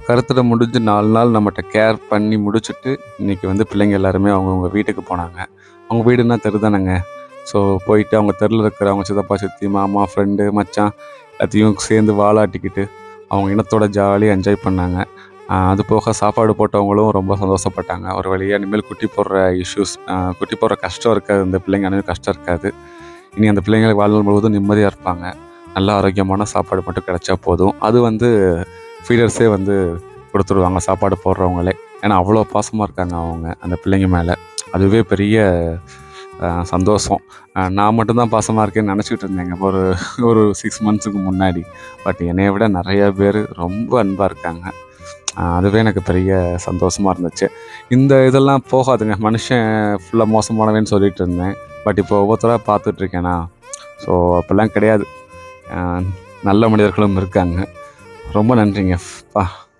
கருத்தடை முடிஞ்சு 4 நாள் நம்மகிட்ட கேர் பண்ணி முடிச்சுட்டு இன்றைக்கி வந்து பிள்ளைங்க எல்லாருமே அவங்கவுங்க வீட்டுக்கு போனாங்க. அவங்க வீடுன்னா தெரு தானேங்க. ஸோ போயிட்டு அவங்க தெருவில் இருக்கிற அவங்க சித்தப்பா சித்தி மாமா ஃப்ரெண்டு மச்சான் எல்லாத்தையும் சேர்ந்து வாலாட்டிக்கிட்டு அவங்க இனத்தோட ஜாலியாக என்ஜாய் பண்ணாங்க. அது போக சாப்பாடு போட்டவங்களும் ரொம்ப சந்தோஷப்பட்டாங்க. ஒரு வழியாக இனிமேல் குட்டி போடுற கஷ்டம் இருக்காது. இந்த பிள்ளைங்க அனைவரும் கஷ்டம் இருக்காது. இனி அந்த பிள்ளைங்களுக்கு வாழ்நாள் முழுவதும் நிம்மதியாக இருப்பாங்க. நல்ல ஆரோக்கியமான சாப்பாடு மட்டும் கிடைச்சா போதும். அது வந்து ஃபீடர்ஸே வந்து கொடுத்துருவாங்க சாப்பாடு போடுறவங்களே. ஏன்னா அவ்வளோ பாசமாக இருக்காங்க அவங்க அந்த பிள்ளைங்க மேலே. அதுவே பெரிய சந்தோஷம். நான் மட்டும்தான் பாசமாக இருக்கேன்னு நினச்சிக்கிட்டு இருந்தேங்க ஒரு 6 மந்த்ஸுக்கு முன்னாடி. பட் என்னைய விட நிறையா பேர் ரொம்ப அன்பாக இருக்காங்க. அதுவே எனக்கு பெரிய சந்தோஷமாக இருந்துச்சு. இந்த இதெல்லாம் போகாதுங்க. மனுஷன் ஃபுல்லாக மோசமானவன்னு சொல்லிகிட்டு இருந்தேன். பட் இப்போ ஒவ்வொருத்தராக பார்த்துட்ருக்கேனா, ஸோ அப்படிலாம் கிடையாது. நல்ல மனிதர்களும் இருக்காங்க. ரொம்ப நன்றிங்க.